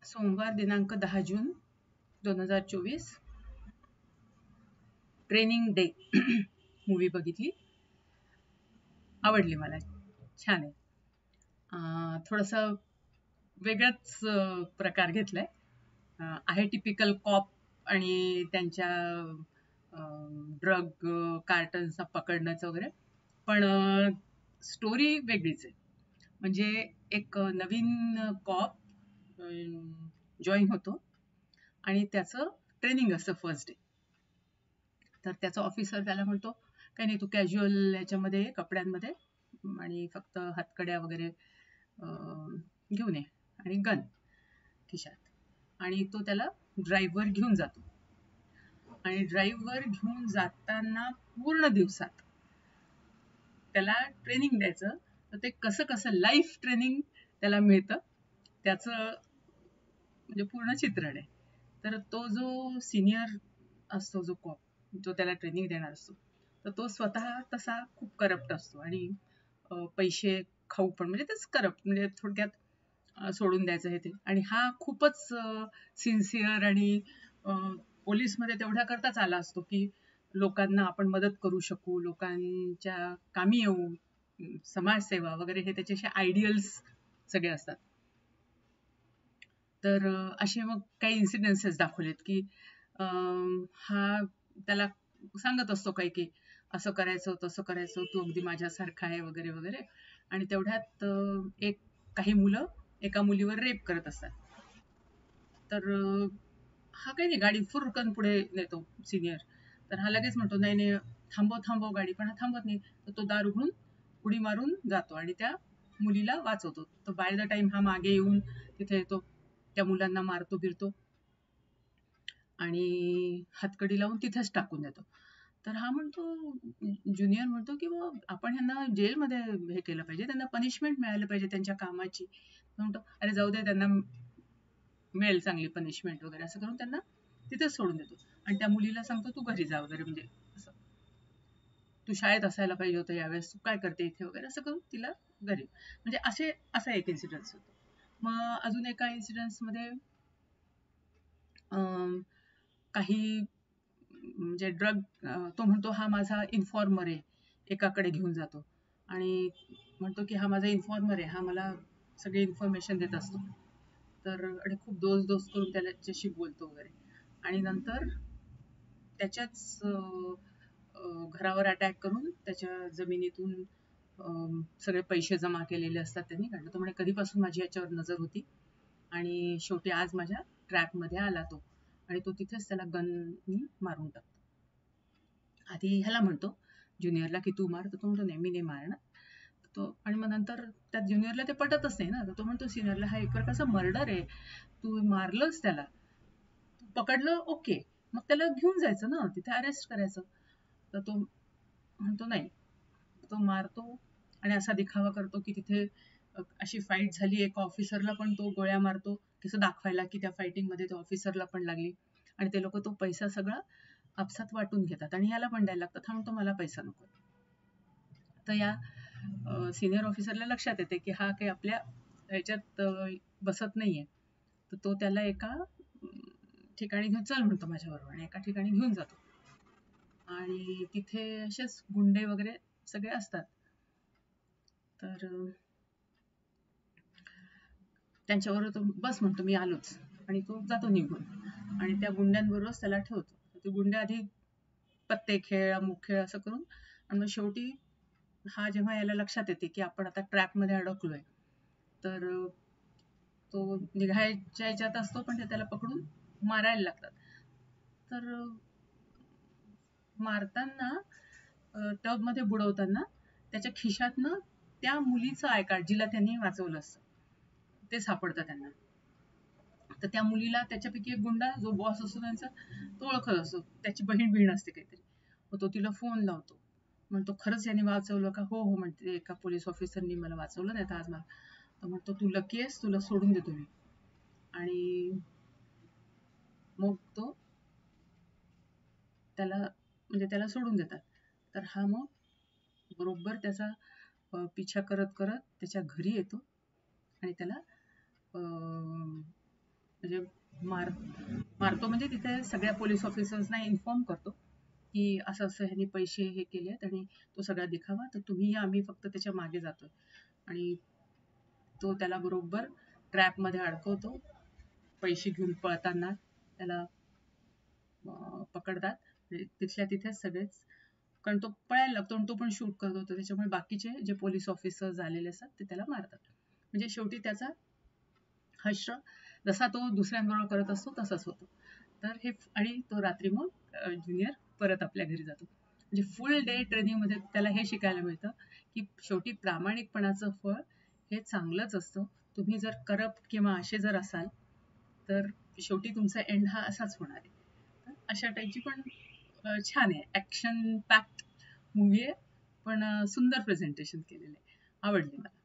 सोमवार दिनांक 10 जून 2024 training day movie बघितली. आवडली मला. छान आहे. थोडासा वेगळाच प्रकार घेतलाय. आहे टिपिकल कॉप आणि त्यांच्या ड्रग कार्टन्स पकडण्याचं वगैरे, पण स्टोरी वेगळीच आहे. म्हणजे एक नवीन कॉप जॉईन होतो आणि त्याचं ट्रेनिंग असतं फर्स्ट डे. तर त्याचा ऑफिसर त्याला म्हणतो, काही नाही, तू कॅज्युअल याच्यामध्ये कपड्यांमध्ये आणि फक्त हातकड्या वगैरे घेऊन ये आणि गन खिशात. आणि तो त्याला ड्राईव्हवर घेऊन जातो. आणि ड्राईव्हवर घेऊन जाताना पूर्ण दिवसात त्याला ट्रेनिंग द्यायचं. तर ते कसं कसं लाईफ ट्रेनिंग त्याला मिळतं त्याचं म्हणजे पूर्ण चित्रण आहे. तर तो जो सिनियर असतो, जो कॉप जो त्याला ट्रेनिंग देणार असतो, तर तो स्वतः तसा खूप करप्ट असतो आणि पैसे खाऊ पण, म्हणजे तेच करप्ट, म्हणजे थोडक्यात सोडून द्यायचं हे ते. आणि हा खूपच सिन्सिअर आणि पोलीसमध्ये तेवढ्या करताच आला असतो की लोकांना आपण मदत करू शकू, लोकांच्या कामी येऊ, समाजसेवा वगैरे, हे त्याचे आयडियल्स सगळे असतात. तर असे मग काही इन्सिडेन्सेस दाखवलेत की हा त्याला सांगत असतो काही की असं करायचं तसं करायचं, तू अगदी माझ्यासारखा आहे वगैरे वगैरे. आणि तेवढ्यात काही मुलं एका मुलीवर रेप करत असतात. तर हा काही नाही, गाडी फुरकन पुढे नेतो सिनियर. तर हा लगेच म्हणतो, नाही नाही, थांबव थांबव गाडी, पण हा थांबत नाही. तर तो दार उघडून उडी मारून जातो आणि त्या मुलीला वाचवतो. तर बाय द टाइम हा मागे येऊन तिथे येतो, त्या मुलांना मारतो बिरतो आणि हातकडी लावून तिथेच टाकून देतो. तर हा म्हणतो, ज्युनियर म्हणतो की आपण ह्यांना जेलमध्ये हे केलं पाहिजे, त्यांना पनिशमेंट मिळाली पाहिजे त्यांच्या कामाची. म्हणतो, अरे जाऊ दे, त्यांना मिळेल चांगली पनिशमेंट वगैरे, असं करून त्यांना तिथेच सोडून देतो. आणि त्या मुलीला सांगतो, तू घरी जा वगैरे, म्हणजे असं, तू शाळेत असायला पाहिजे होतं यावेळेस, तू काय करते इथे वगैरे, असं करून तिला घरी, म्हणजे असा एक इन्सिडन्स होतो. मग अजून एका इन्सिडन्समध्ये काही म्हणजे ड्रग, तो म्हणतो हा माझा इन्फॉर्मर आहे, एकाकडे घेऊन जातो आणि म्हणतो की हा माझा इन्फॉर्मर आहे, हा मला सगळी इन्फॉर्मेशन देत असतो. तर आणि खूप दोस्त करून त्याच्याशी बोलतो वगैरे. आणि नंतर त्याच्याच घरावर अटॅक करून त्याच्या जमिनीतून सगळे पैसे जमा केलेले असतात त्यांनी काढलं. तो म्हणे, कधीपासून माझी याच्यावर नजर होती आणि शेवटी आज माझ्या ट्रॅपमध्ये आला तो. आणि तो तिथेच त्याला गननी मारून टाकतो. आधी ह्याला म्हणतो ज्युनियरला की तू मार, तर तो म्हणतो नाही, मी नाही मारणार. तो आणि मग नंतर त्या ज्युनियरला ते पटतच नाही ना, तर तो म्हणतो सिनियरला, हा एक प्रकारचा मर्डर आहे, तू मारलंच त्याला, तू पकडलं ओके, मग त्याला घेऊन जायचं ना, तिथे अरेस्ट करायचं. तर तो म्हणतो नाही. तो मारतो आणि असा दिखावा करतो की तिथे अशी फाईट झाली, एका ऑफिसरला पण तो गोळ्या मारतो, कसं दाखवायला की त्या फायटिंगमध्ये त्या ऑफिसरला पण लागली. आणि ते लोक तो पैसा सगळा आपसात वाटून घेतात आणि याला पण द्यायला लागतं. थांबतो, मला पैसा नको. तर या सिनियर ऑफिसरला लक्षात येते की हा काही आपल्या ह्याच्यात बसत नाहीये. तर तो त्याला एका ठिकाणी घेऊन, चल म्हणतो माझ्याबरोबर, आणि एका ठिकाणी घेऊन जातो. आणि तिथे असेच गुंडे वगैरे सगळे असतात. तर त्यांच्याबरोबर तो बस म्हणतो, मी आलोच, आणि तो जातो निघून आणि त्या गुंड्यांबरोबरच त्याला ठेवतो. ते गुंडे आधी पत्ते खेळ, अमुक खेळ असं करून, आणि मग शेवटी हा जेव्हा याला लक्षात येते की आपण आता ट्रॅपमध्ये अडकलोय, तर तो निघायच्या याच्यात असतो, पण ते त्याला पकडून मारायला लागतात. तर मारताना टबमध्ये बुडवताना त्याच्या खिशातनं त्या मुलीचं आय कार्ड, जिला त्यांनी वाचवलं असतं, ते सापडतं त्यांना. तर त्या मुलीला त्याच्यापैकी एक गुंडा जो बॉस असतो त्यांचा, तो ओळखत असतो, त्याची बहीण असते काहीतरी. मग तो तिला फोन लावतो, म्हणतो, खरंच याने वाचवलं का? हो हो म्हणते, एका पोलीस ऑफिसरनी मला वाचवलं, नाही तर आज मला. तर म्हणतो, तू लकी आहेस, तुला सोडून देतो मी. आणि मग तो त्याला सोडून देतात. तर हा मग बरोबर त्याचा पिछा करत करत त्याच्या घरी येतो आणि त्याला म्हणजे मार मारतो म्हणजे तिथे सगळ्या पोलीस ऑफिसर्सना इन्फॉर्म करतो की असं असं ह्यांनी पैसे हे केले आहेत आणि तो सगळा दिखावा, तर तुम्ही या, आम्ही फक्त त्याच्या मागे जातोय. आणि तो त्याला बरोबर ट्रॅपमध्ये अडकवतो. पैसे घेऊन पळताना त्याला पकडतात. तिथल्या तिथेच सगळेच, कारण तो पळायला लागतो आणि तो पण शूट करत होतो, त्याच्यामुळे बाकीचे जे पोलीस ऑफिसर्स आलेले असतात ते त्याला मारतात. म्हणजे शेवटी त्याचा हश्र जसा तो दुसऱ्यांबरोबर करत असतो तसाच होतो. तर हे आणि तो रात्री मग ज्युनियर परत आपल्या घरी जातो. म्हणजे फुल डे ट्रेनिंगमध्ये त्याला हे शिकायला मिळतं की शेवटी प्रामाणिकपणाचं फळ हे चांगलंच असतं. तुम्ही जर करप्ट किंवा असे जर असाल तर शेवटी तुमचा एंड हा असाच होणार आहे. तर अशा टाईपची पण छान आहे, ॲक्शन पॅक्ड मूव्ही आहे, पण सुंदर प्रेझेंटेशन केलेलं आहे, आवडली मला.